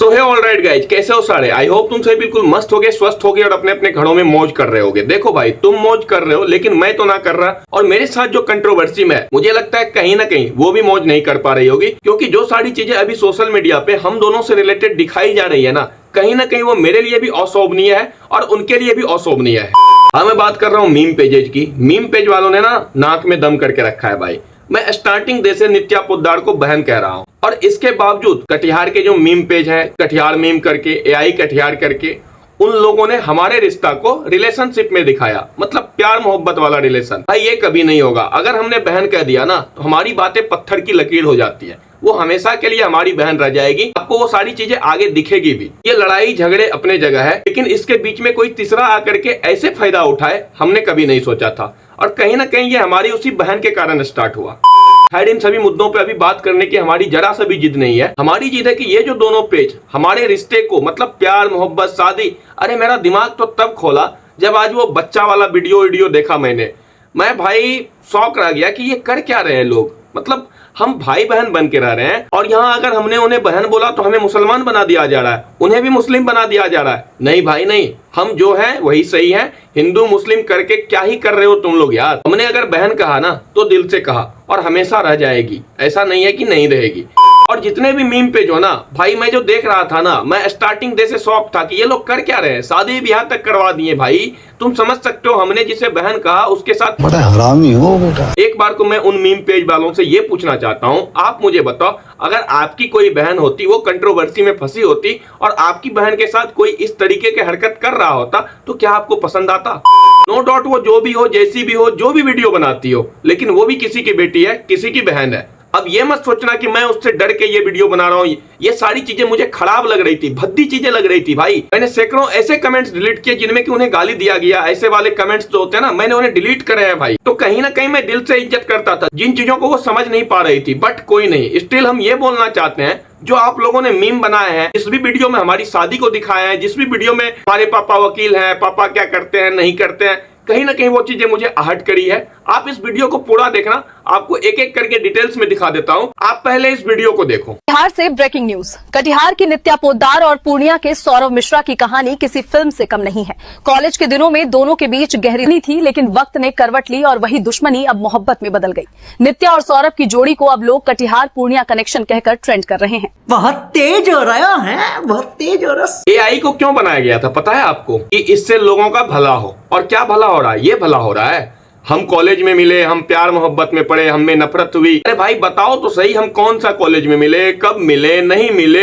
सो है alright guys, कैसे हो सारे? आई होप तुम सभी बिल्कुल मस्त होगे, स्वस्थ होगे और अपने अपने घरों में मौज कर रहे होगे। देखो भाई, तुम मौज कर रहे हो लेकिन मैं तो ना कर रहा, और मेरे साथ जो कंट्रोवर्सी में है, मुझे लगता है कहीं ना कहीं वो भी मौज नहीं कर पा रही होगी, क्योंकि जो सारी चीजें अभी सोशल मीडिया पे हम दोनों से रिलेटेड दिखाई जा रही है ना कहीं वो मेरे लिए भी अशोभनीय है और उनके लिए भी अशोभनीय है। हाँ, मैं बात कर रहा हूँ मीम पेजेज की। मीम पेज वालों ने ना नाक में दम करके रखा है भाई। मैं स्टार्टिंग डे से नित्या पोद्दार को बहन कह रहा हूँ, और इसके बावजूद कटिहार के जो मीम पेज है, कटिहार मीम करके, एआई कटिहार करके, उन लोगों ने हमारे रिश्ता को रिलेशनशिप में दिखाया, मतलब प्यार मोहब्बत वाला रिलेशन। भाई ये कभी नहीं होगा। अगर हमने बहन कह दिया ना तो हमारी बातें पत्थर की लकीर हो जाती है, वो हमेशा के लिए हमारी बहन रह जाएगी। आपको वो सारी चीजें आगे दिखेगी भी। ये लड़ाई झगड़े अपने जगह है, लेकिन इसके बीच में कोई तीसरा आकर के ऐसे फायदा उठाए, हमने कभी नहीं सोचा था, और कहीं ना कहीं ये हमारी उसी बहन के कारण स्टार्ट हुआ। खैर, इन सभी मुद्दों पे अभी बात करने की हमारी जरा सा भी जिद नहीं है। हमारी जिद है कि ये जो दोनों पेज हमारे रिश्ते को, मतलब प्यार मोहब्बत शादी, अरे मेरा दिमाग तो तब खोला जब आज वो बच्चा वाला वीडियो देखा मैं भाई शौक रह गया कि ये कर क्या रहे हैं लोग। मतलब हम भाई बहन बन के रह रहे हैं, और यहाँ अगर हमने उन्हें बहन बोला तो हमें मुसलमान बना दिया जा रहा है, उन्हें भी मुस्लिम बना दिया जा रहा है। नहीं भाई नहीं, हम जो है वही सही है। हिंदू मुस्लिम करके क्या ही कर रहे हो तुम लोग यार। हमने अगर बहन कहा ना तो दिल से कहा, और हमेशा रह जाएगी, ऐसा नहीं है कि नहीं रहेगी। और जितने भी मीम पेज हो ना भाई, मैं जो देख रहा था ना, मैं स्टार्टिंग डे से शौक था कि ये लोग कर क्या रहे हैं। शादी ब्याह तक करवा दिए भाई। तुम समझ सकते हो, हमने जिसे बहन कहा उसके साथ बड़ा हरामी हो बेटा। एक बार को मैं उन मीम पेज वालों से ये पूछना चाहता हूँ, आप मुझे बताओ, अगर आपकी कोई बहन होती, वो कंट्रोवर्सी में फंसी होती और आपकी बहन के साथ कोई इस तरीके के हरकत कर रहा होता, तो क्या आपको पसंद आता? नो डाउट, वो जो भी हो, जैसी भी हो, जो भी वीडियो बनाती हो, लेकिन वो भी किसी की बेटी है, किसी की बहन है। अब ये मत सोचना कि मैं उससे डर के ये वीडियो बना रहा हूँ। ये सारी चीजें मुझे खराब लग रही थी, भद्दी चीजें लग रही थी भाई। मैंने सैकड़ों ऐसे कमेंट्स डिलीट किए जिनमें कि उन्हें गाली दिया गया। ऐसे वाले कमेंट्स जो होते हैं ना, मैंने उन्हें डिलीट करे हैं भाई। तो कहीं ना कहीं मैं दिल से इज्जत करता था जिन चीजों को वो समझ नहीं पा रही थी। बट कोई नहीं, स्टिल हम ये बोलना चाहते हैं, जो आप लोगों ने मीम बनाए हैं, जिस भी वीडियो में हमारी शादी को दिखाया है, जिस भी वीडियो में हमारे पापा वकील हैं, पापा क्या करते हैं नहीं करते हैं, कहीं ना कहीं वो चीजें मुझे आहट करी है। आप इस वीडियो को पूरा देखना, आपको एक एक करके डिटेल्स में दिखा देता हूं। आप पहले इस वीडियो को देखो। कटिहार से ब्रेकिंग न्यूज। कटिहार की नित्या पोद्दार और पूर्णिया के सौरभ मिश्रा की कहानी किसी फिल्म से कम नहीं है। कॉलेज के दिनों में दोनों के बीच गहरी थी, लेकिन वक्त ने करवट ली और वही दुश्मनी अब मोहब्बत में बदल गई। नित्या और सौरभ की जोड़ी को अब लोग कटिहार पूर्णिया कनेक्शन कहकर ट्रेंड कर रहे हैं। बहुत तेज हो रहा है, बहुत तेज हो रहा। एआई को क्यों बनाया गया था पता है आपको? कि इससे लोगों का भला हो। और क्या भला हो रहा है? ये भला हो रहा है, हम कॉलेज में मिले, हम प्यार मोहब्बत में पड़े, हमें नफरत हुई। अरे भाई बताओ तो सही, हम कौन सा कॉलेज में मिले, कब मिले, नहीं मिले,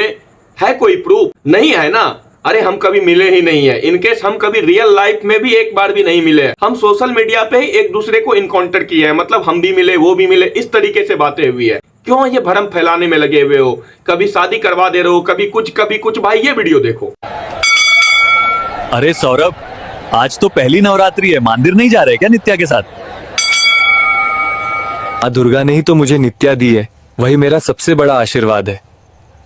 है कोई प्रूफ? नहीं है ना। अरे हम कभी मिले ही नहीं है। इनकेस हम कभी रियल लाइफ में भी एक बार भी नहीं मिले। हम सोशल मीडिया पे ही एक दूसरे को इनकाउंटर किया है, मतलब हम भी मिले, वो भी मिले, इस तरीके से बातें हुई है। क्यों ये भरम फैलाने में लगे हुए हो? कभी शादी करवा दे रहे हो, कभी कुछ। भाई ये वीडियो देखो। अरे सौरभ, आज तो पहली नवरात्रि है, मंदिर नहीं जा रहे क्या नित्या के साथ? दुर्गा ने ही तो मुझे नित्या दी है, वही मेरा सबसे बड़ा आशीर्वाद है।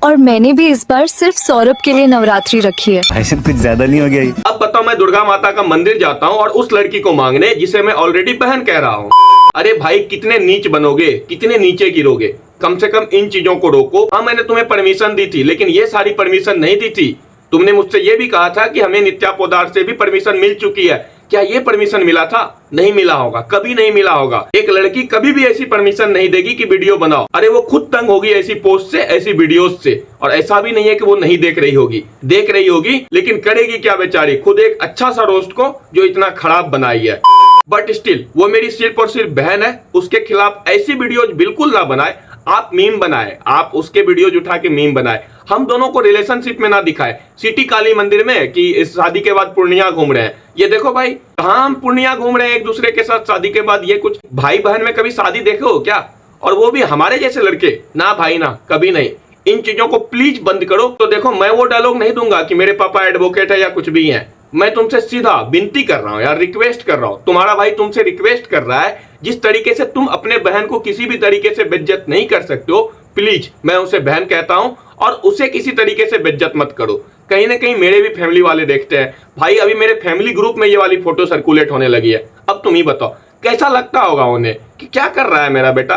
और मैंने भी इस बार सिर्फ सौरभ के लिए नवरात्रि रखी है। ऐसे कुछ ज्यादा नहीं हो गया? अब बताओ, मैं दुर्गा माता का मंदिर जाता हूँ और उस लड़की को मांगने जिसे मैं ऑलरेडी बहन कह रहा हूँ। अरे भाई कितने नीच बनोगे, कितने नीचे गिरोगे? कम से कम इन चीजों को रोको। हाँ, मैंने तुम्हें परमिशन दी थी, लेकिन ये सारी परमिशन नहीं दी थी। तुमने मुझसे ये भी कहा था कि हमें नित्या पोद्दार से भी परमिशन मिल चुकी है। क्या ये परमिशन मिला था? नहीं मिला होगा, कभी नहीं मिला होगा। एक लड़की कभी भी ऐसी परमिशन नहीं देगी कि वीडियो बनाओ। अरे वो खुद तंग होगी ऐसी पोस्ट से, ऐसी वीडियोस से। और ऐसा भी नहीं है कि वो नहीं देख रही होगी, देख रही होगी, लेकिन करेगी क्या बेचारी? खुद एक अच्छा सा रोस्ट को जो इतना खराब बनाई है। बट स्टिल वो मेरी सिर्फ और सिर्फ बहन है, उसके खिलाफ ऐसी वीडियोज बिल्कुल ना बनाए। आप मीम बनाए, आप उसके वीडियोज उठा के मीम बनाए, हम दोनों को रिलेशनशिप में ना दिखाए। सिटी काली मंदिर में कि इस शादी के बाद पूर्णिया घूम रहे हैं, ये देखो भाई, कहाँ हम पूर्णिया घूम रहे हैं एक दूसरे के साथ शादी के बाद। ये कुछ भाई बहन में कभी शादी देखे हो क्या? और वो भी हमारे जैसे लड़के? ना भाई ना, कभी नहीं। इन चीजों को प्लीज बंद करो। तो देखो, मैं वो डायलॉग नहीं दूंगा कि मेरे पापा एडवोकेट है या कुछ भी है। मैं तुमसे सीधा विनती कर रहा हूँ यार, रिक्वेस्ट कर रहा हूँ। तुम्हारा भाई तुमसे रिक्वेस्ट कर रहा है, जिस तरीके से तुम अपने बहन को किसी भी तरीके से बेइज्जत नहीं कर सकते हो, प्लीज मैं उसे बहन कहता हूँ, और उसे किसी तरीके से बेइज्जत मत करो। कहीं ना कहीं मेरे भी फैमिली वाले देखते हैं भाई। अभी मेरे फैमिली ग्रुप में ये वाली फोटो सर्कुलेट होने लगी है। अब तुम ही बताओ कैसा लगता होगा उन्हें क्या कर रहा है मेरा बेटा।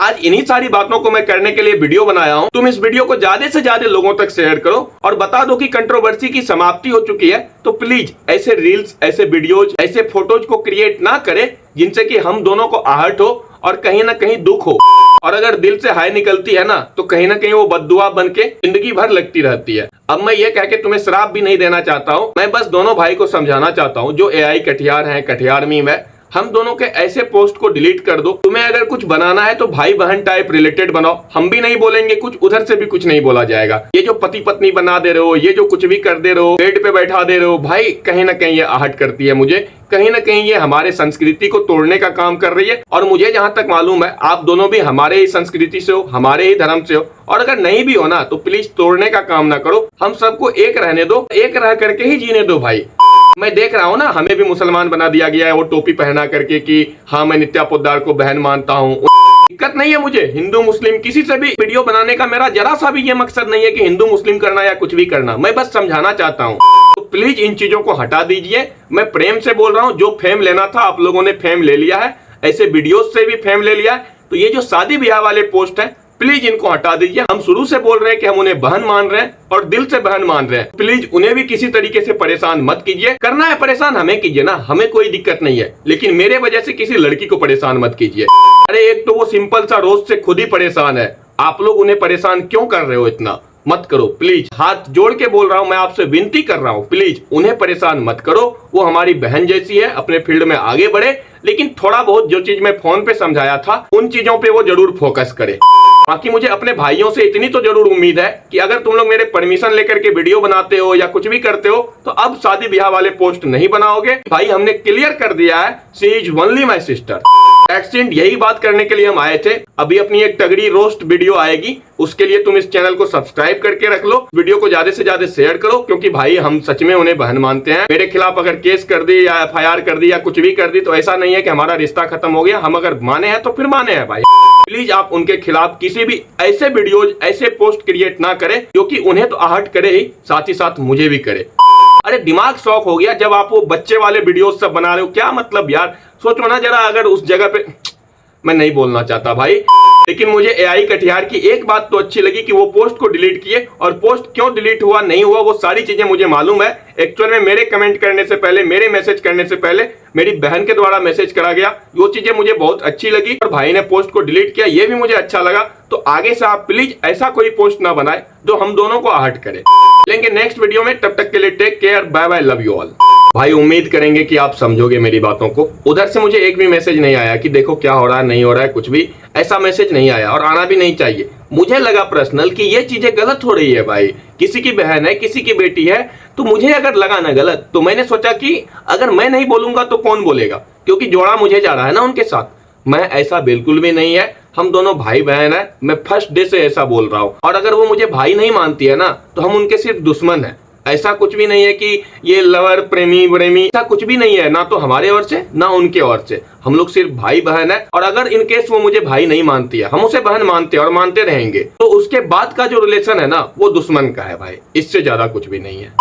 आज इन्हीं सारी बातों को मैं करने के लिए वीडियो बनाया हूँ। तुम इस वीडियो को ज्यादा से ज्यादा लोगों तक शेयर करो और बता दो कि कंट्रोवर्सी की समाप्ति हो चुकी है। तो प्लीज ऐसे रील्स, ऐसे वीडियोज, ऐसे फोटोज को क्रिएट ना करें जिनसे कि हम दोनों को आहट हो और कहीं ना कहीं दुख हो। और अगर दिल से हाय निकलती है ना तो कहीं ना कहीं वो बद्दुआ बन के जिंदगी भर लगती रहती है। अब मैं ये कह के तुम्हें श्राप भी नहीं देना चाहता हूँ, मैं बस दोनों भाई को समझाना चाहता हूँ जो AI कटियार है, कटियार मीम है, हम दोनों के ऐसे पोस्ट को डिलीट कर दो। तुम्हें अगर कुछ बनाना है तो भाई बहन टाइप रिलेटेड बनाओ, हम भी नहीं बोलेंगे कुछ, उधर से भी कुछ नहीं बोला जाएगा। ये जो पति पत्नी बना दे रहे हो, ये जो कुछ भी कर दे रहे हो, बेड पे बैठा दे रहे हो, भाई कहीं ना कहीं ये आहट करती है मुझे। कहीं ना कहीं ये हमारे संस्कृति को तोड़ने का काम कर रही है। और मुझे जहां तक मालूम है आप दोनों भी हमारे ही संस्कृति से हो, हमारे ही धर्म से हो। और अगर नहीं भी हो ना तो प्लीज तोड़ने का काम ना करो, हम सबको एक रहने दो, एक रह करके ही जीने दो भाई। मैं देख रहा हूँ ना, हमें भी मुसलमान बना दिया गया है वो टोपी पहना करके कि हाँ मैं नित्या पोद्दार को बहन मानता हूँ। दिक्कत नहीं है मुझे हिंदू मुस्लिम किसी से भी वीडियो बनाने का, मेरा जरा सा भी ये मकसद नहीं है कि हिंदू मुस्लिम करना या कुछ भी करना, मैं बस समझाना चाहता हूँ। तो प्लीज इन चीजों को हटा दीजिए। मैं प्रेम से बोल रहा हूँ, जो फेम लेना था आप लोगों ने फेम ले लिया है, ऐसे वीडियोस से भी फेम ले लिया है। तो ये जो शादी ब्याह वाले पोस्ट है प्लीज इनको हटा दीजिए। हम शुरू से बोल रहे हैं कि हम उन्हें बहन मान रहे हैं और दिल से बहन मान रहे हैं। प्लीज उन्हें भी किसी तरीके से परेशान मत कीजिए। करना है परेशान हमें कीजिए ना, हमें कोई दिक्कत नहीं है, लेकिन मेरे वजह से किसी लड़की को परेशान मत कीजिए। अरे एक तो वो सिंपल सा रोज से खुद ही परेशान है, आप लोग उन्हें परेशान क्यों कर रहे हो? इतना मत करो प्लीज, हाथ जोड़ के बोल रहा हूँ, मैं आपसे विनती कर रहा हूँ, प्लीज उन्हें परेशान मत करो। वो हमारी बहन जैसी है, अपने फील्ड में आगे बढ़े, लेकिन थोड़ा बहुत जो चीज मैं फोन पे समझाया था उन चीजों पे वो जरूर फोकस करे। बाकी मुझे अपने भाइयों से इतनी तो जरूर उम्मीद है कि अगर तुम लोग मेरे परमिशन लेकर के वीडियो बनाते हो या कुछ भी करते हो तो अब शादी ब्याह वाले पोस्ट नहीं बनाओगे। भाई हमने क्लियर कर दिया है, she is only my sister. Accident यही बात करने के लिए हम आए थे। अभी अपनी एक तगड़ी रोस्ट वीडियो आएगी, उसके लिए तुम इस चैनल को सब्सक्राइब करके रख लो, वीडियो को ज्यादा से ज्यादा शेयर करो, क्योंकि भाई हम सच में उन्हें बहन मानते हैं। मेरे खिलाफ अगर केस कर दी या FIR कर दी या कुछ भी कर दी तो ऐसा नहीं है कि हमारा रिश्ता खत्म हो गया। हम अगर माने हैं तो फिर माने हैं भाई। प्लीज आप उनके खिलाफ किसी भी ऐसे वीडियोज, ऐसे पोस्ट क्रिएट ना करें जो कि उन्हें तो आहट करे ही, साथ ही साथ मुझे भी करे। अरे दिमाग शॉक हो गया जब आप वो बच्चे वाले वीडियोस सब बना रहे हो। क्या मतलब यार, सोचो ना जरा, अगर उस जगह पे, मैं नहीं बोलना चाहता भाई, लेकिन मुझे AI कटियार की एक बात तो अच्छी लगी कि वो पोस्ट को डिलीट किए। और पोस्ट क्यों डिलीट हुआ नहीं हुआ वो सारी चीजें मुझे मालूम है। एक्चुअल में मेरे कमेंट करने से पहले, मेरे मैसेज करने से पहले मेरी बहन के द्वारा मैसेज करा गया, वो चीजें मुझे बहुत अच्छी लगी और भाई ने पोस्ट को डिलीट किया, ये भी मुझे अच्छा लगा। तो आगे से आप प्लीज ऐसा कोई पोस्ट ना बनाए जो हम दोनों को आहट करे। लेंगे नेक्स्ट वीडियो में, तब तक के लिए take care, bye bye, love you all. भाई उम्मीद करेंगे कि आप समझोगे मेरी बातों को। उधर से मुझे एक भी मैसेज नहीं आया कि देखो क्या हो रहा है, नहीं हो रहा है, कुछ भी ऐसा मैसेज नहीं आया और आना भी नहीं चाहिए। मुझे लगा पर्सनल कि ये चीजें गलत हो रही है भाई, किसी की बहन है, किसी की बेटी है, तो मुझे अगर लगा ना गलत तो मैंने सोचा कि अगर मैं नहीं बोलूंगा तो कौन बोलेगा, क्योंकि जोड़ा मुझे जा रहा है ना उनके साथ। मैं ऐसा बिल्कुल भी नहीं है, हम दोनों भाई बहन है, मैं फर्स्ट डे से ऐसा बोल रहा हूँ। और अगर वो मुझे भाई नहीं मानती है ना तो हम उनके सिर्फ दुश्मन है। ऐसा कुछ भी नहीं है कि ये लवर प्रेमी व्रेमी, ऐसा कुछ भी नहीं है, ना तो हमारे ओर से ना उनके ओर से। हम लोग सिर्फ भाई बहन है। और अगर इनकेस वो मुझे भाई नहीं मानती है, हम उसे बहन मानते हैं और मानते रहेंगे, तो उसके बाद का जो रिलेशन है ना वो दुश्मन का है भाई, इससे ज्यादा कुछ भी नहीं है।